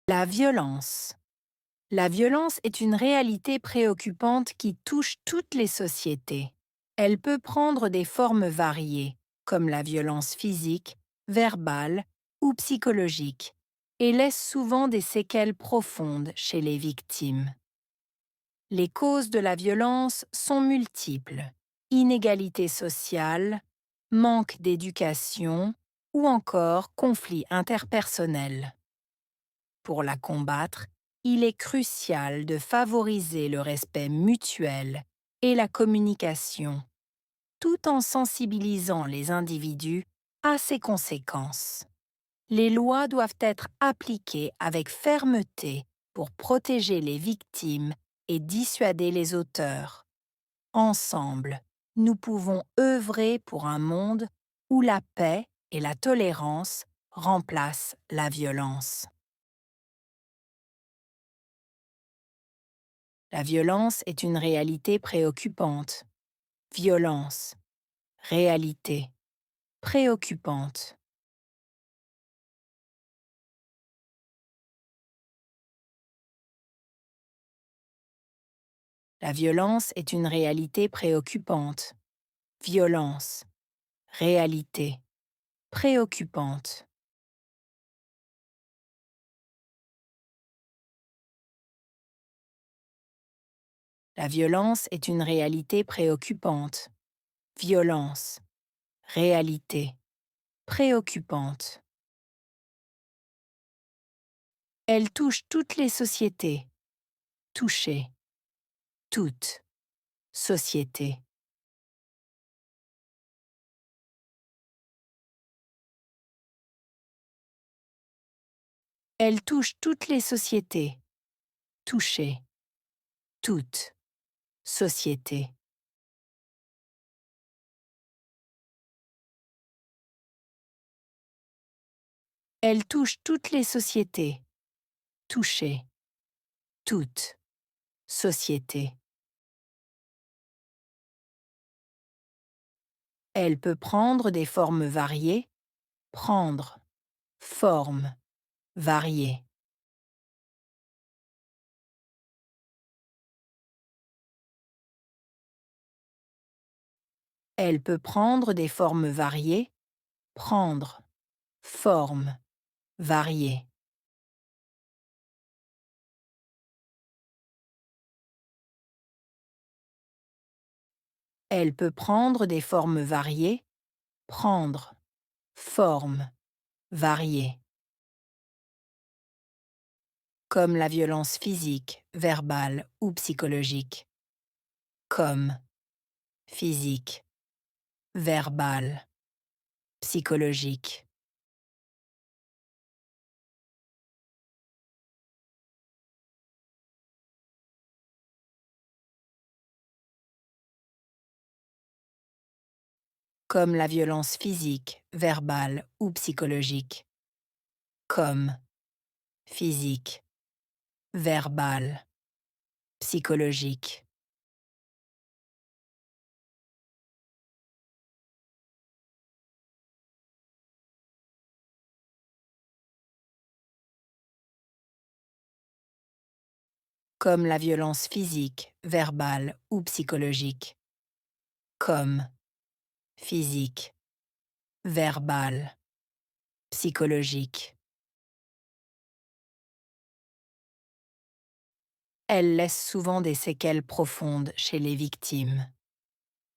La violence. La violence est une réalité préoccupante qui touche toutes les sociétés. Elle peut prendre des formes variées, comme la violence physique, verbale ou psychologique, et laisse souvent des séquelles profondes chez les victimes. Les causes de la violence sont multiples: inégalité sociale, manque d'éducation ou encore conflits interpersonnels. Pour la combattre, il est crucial de favoriser le respect mutuel et la communication, tout en sensibilisant les individus à ses conséquences. Les lois doivent être appliquées avec fermeté pour protéger les victimes et dissuader les auteurs. Ensemble, nous pouvons œuvrer pour un monde où la paix et la tolérance remplacent la violence. La violence est une réalité préoccupante. Violence, réalité, préoccupante. La violence est une réalité préoccupante. Violence, réalité, préoccupante. La violence est une réalité préoccupante. Violence, réalité, préoccupante. Elle touche toutes les sociétés. Toucher, toutes sociétés. Elle touche toutes les sociétés. Toucher, toutes sociétés. Elle touche toutes les sociétés. Toucher, toutes sociétés. Elle peut prendre des formes variées. Prendre, forme, variée. Elle peut prendre des formes variées. Prendre, forme, variée. Elle peut prendre des formes variées. Prendre, forme, variée. Comme la violence physique, verbale ou psychologique. Comme, physique, verbale, psychologique. Comme la violence physique, verbale ou psychologique. Comme, physique, verbale, psychologique. Comme la violence physique, verbale ou psychologique. Comme, physique, verbale, psychologique. Elle laisse souvent des séquelles profondes chez les victimes.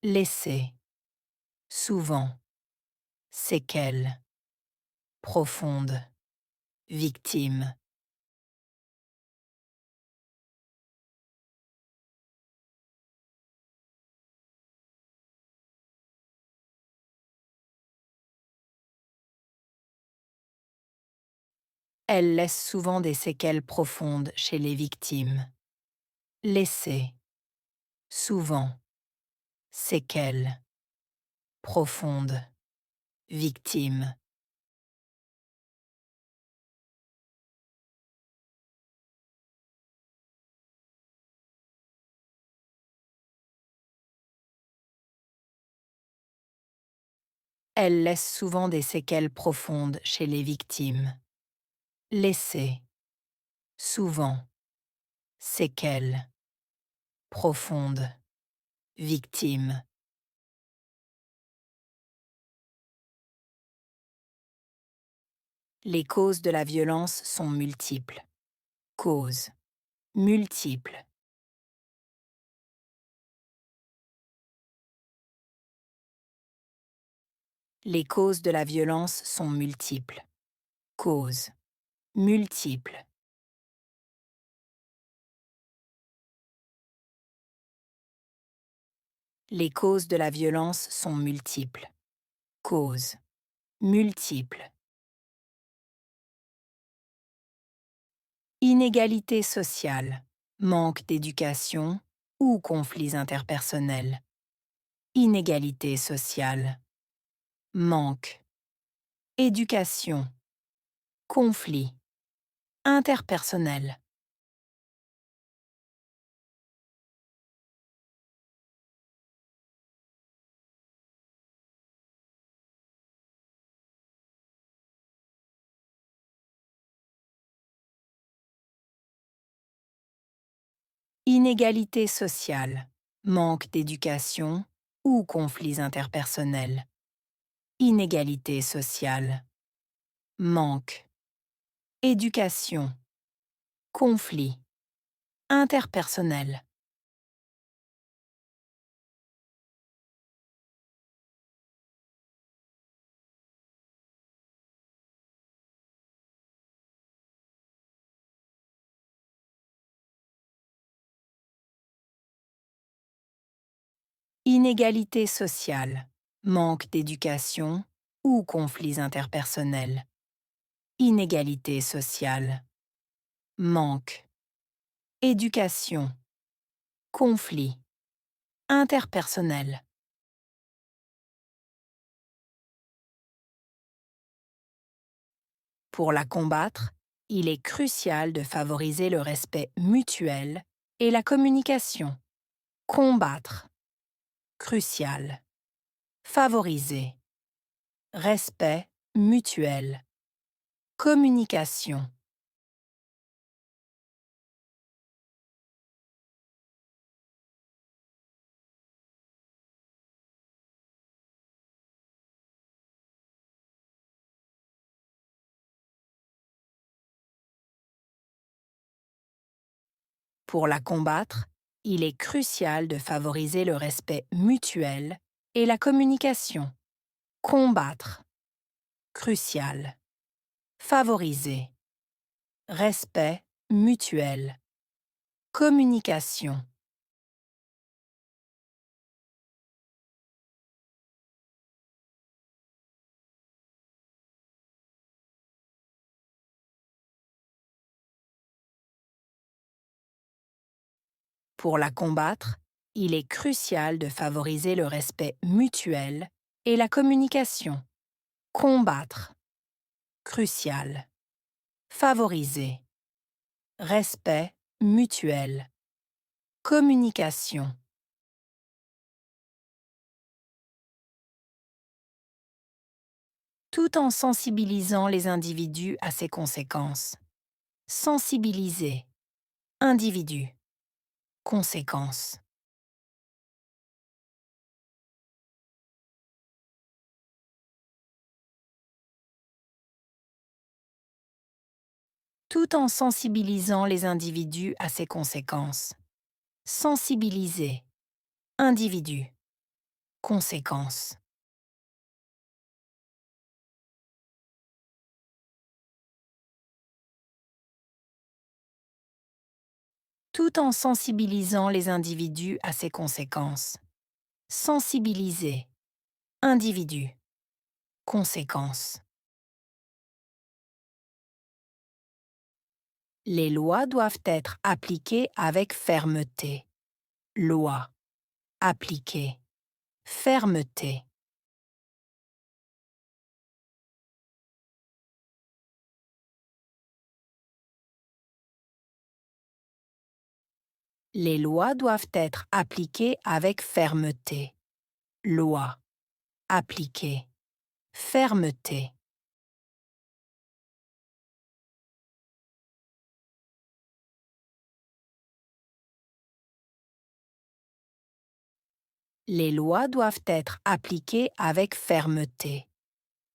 Laisser, souvent, séquelles, profondes, victimes. Elle laisse souvent des séquelles profondes chez les victimes. Laisser, souvent, séquelles, profondes, victimes. Elle laisse souvent des séquelles profondes chez les victimes. Laisser, souvent, séquelles, profonde, victime. Les causes de la violence sont multiples. Causes multiples. Les causes de la violence sont multiples. Causes multiples. Les causes de la violence sont multiples. Causes multiples. Inégalité sociale, manque d'éducation ou conflits interpersonnels. Inégalité sociale, manque, éducation, conflit, interpersonnel. Inégalité sociale, manque d'éducation ou conflits interpersonnels. Inégalité sociale, manque, éducation, conflit, interpersonnel. Inégalité sociale, manque d'éducation ou conflits interpersonnels. Inégalité sociale, manque, éducation, conflit, interpersonnel. Pour la combattre, il est crucial de favoriser le respect mutuel et la communication. Combattre. Crucial. Favoriser. Respect mutuel. Communication. Pour la combattre, il est crucial de favoriser le respect mutuel et la communication. Combattre. Crucial. Favoriser. Respect mutuel. Communication. Pour la combattre, il est crucial de favoriser le respect mutuel et la communication. Combattre. Crucial. Favoriser. Respect mutuel. Communication. Tout en sensibilisant les individus à ses conséquences. Sensibiliser. Individu. Conséquences. Tout en sensibilisant les individus à ses conséquences. Sensibiliser. Individu. Conséquences. Tout en sensibilisant les individus à ses conséquences. Sensibiliser. Individu. Conséquences. Les lois doivent être appliquées avec fermeté. Loi. Appliquer. Fermeté. Les lois doivent être appliquées avec fermeté. Loi. Appliquer. Fermeté. Les lois doivent être appliquées avec fermeté.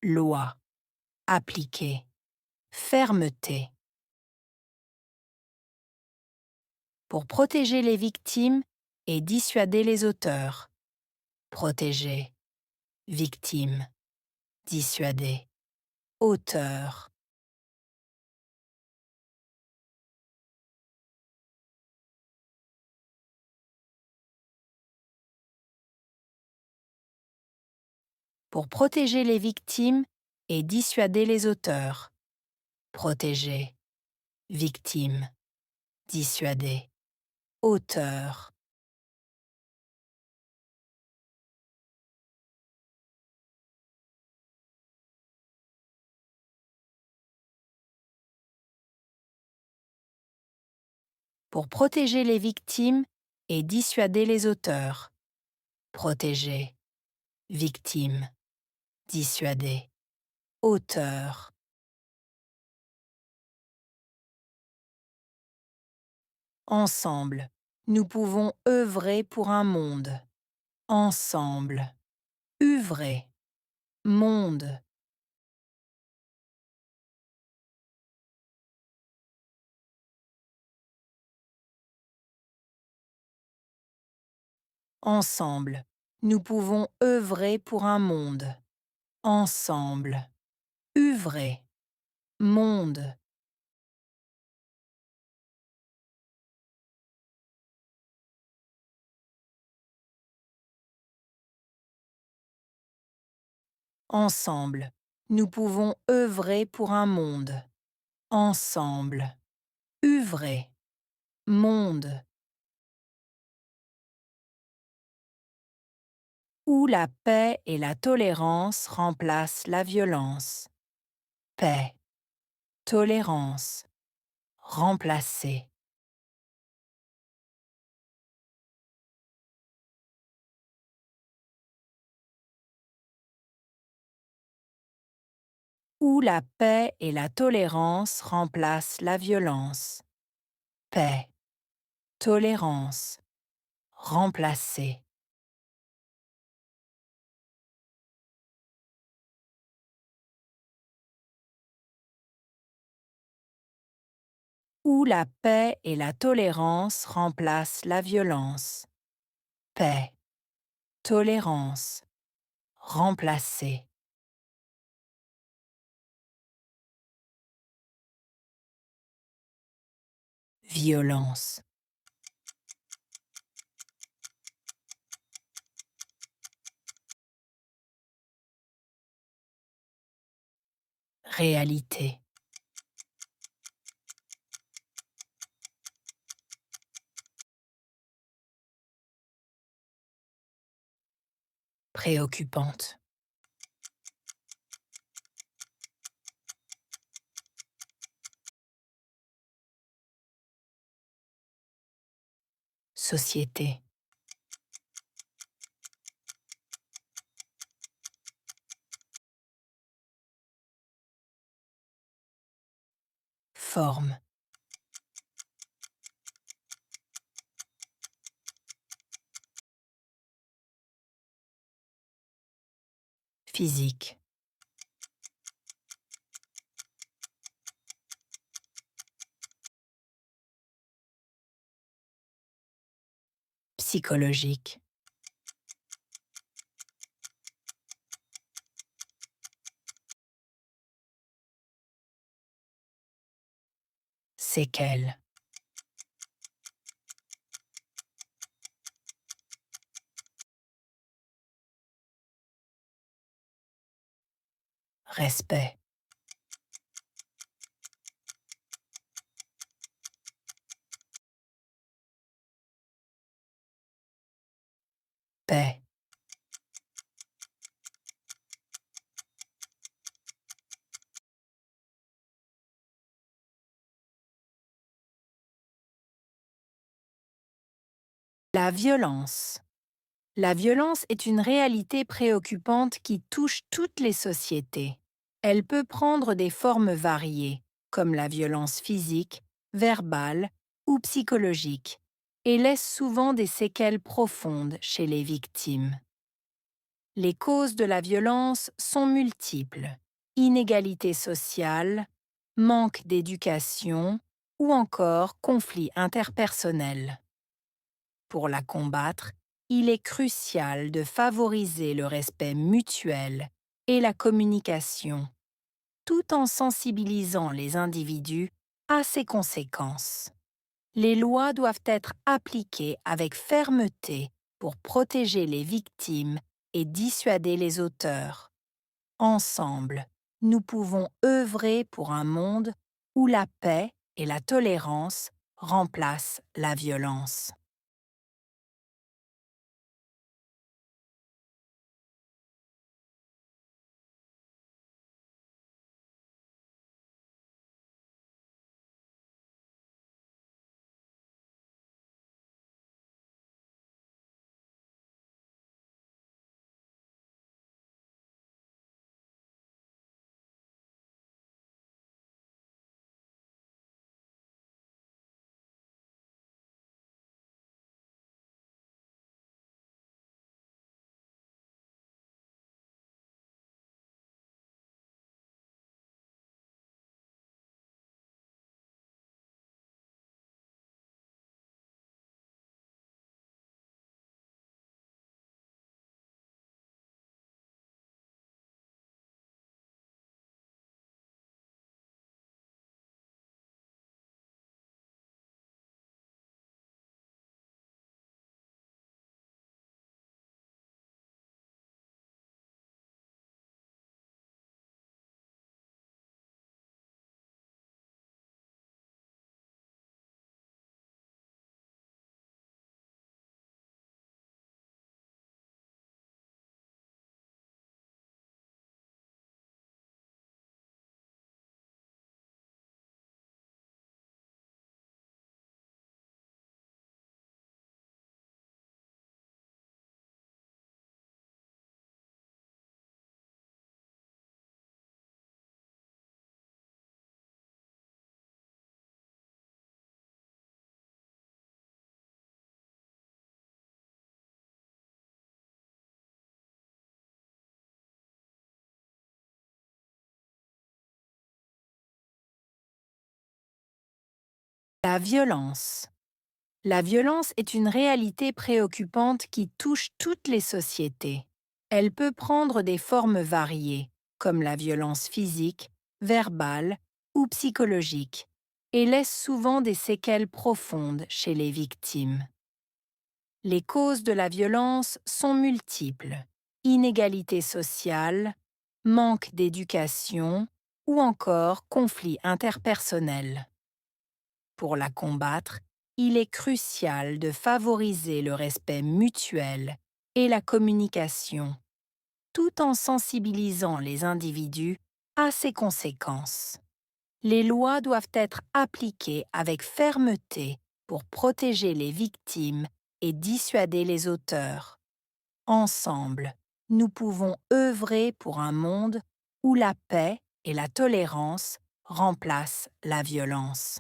Loi. Appliquer. Fermeté. Pour protéger les victimes et dissuader les auteurs. Protéger. Victime. Dissuader. Auteur. Pour protéger les victimes et dissuader les auteurs. Protéger. Victime. Dissuader. Auteur. Pour protéger les victimes et dissuader les auteurs. Protéger. Victime. Dissuader. Auteur. Ensemble, nous pouvons œuvrer pour un monde. Ensemble. Œuvrer. Monde. Ensemble, nous pouvons œuvrer pour un monde. Ensemble. Œuvrer. Monde. Ensemble, nous pouvons œuvrer pour un monde. Ensemble. Œuvrer. Monde. Où la paix et la tolérance remplacent la violence. Paix. Tolérance. Remplacer. Où la paix et la tolérance remplacent la violence. Paix. Tolérance. Remplacer. Où la paix et la tolérance remplacent la violence. Paix. Tolérance. Remplacer. Violence. Réalité. Préoccupante. Société. Forme. Physique. Psychologique. Séquelles. Respect. Paix. La violence. La violence est une réalité préoccupante qui touche toutes les sociétés. Elle peut prendre des formes variées, comme la violence physique, verbale ou psychologique, et laisse souvent des séquelles profondes chez les victimes. Les causes de la violence sont multiples: inégalité sociale, manque d'éducation ou encore conflits interpersonnels. Pour la combattre, il est crucial de favoriser le respect mutuel et la communication, tout en sensibilisant les individus à ses conséquences. Les lois doivent être appliquées avec fermeté pour protéger les victimes et dissuader les auteurs. Ensemble, nous pouvons œuvrer pour un monde où la paix et la tolérance remplacent la violence. La violence. La violence est une réalité préoccupante qui touche toutes les sociétés. Elle peut prendre des formes variées, comme la violence physique, verbale ou psychologique, et laisse souvent des séquelles profondes chez les victimes. Les causes de la violence sont multiples: inégalité sociale, manque d'éducation ou encore conflits interpersonnels. Pour la combattre, il est crucial de favoriser le respect mutuel et la communication, tout en sensibilisant les individus à ses conséquences. Les lois doivent être appliquées avec fermeté pour protéger les victimes et dissuader les auteurs. Ensemble, nous pouvons œuvrer pour un monde où la paix et la tolérance remplacent la violence.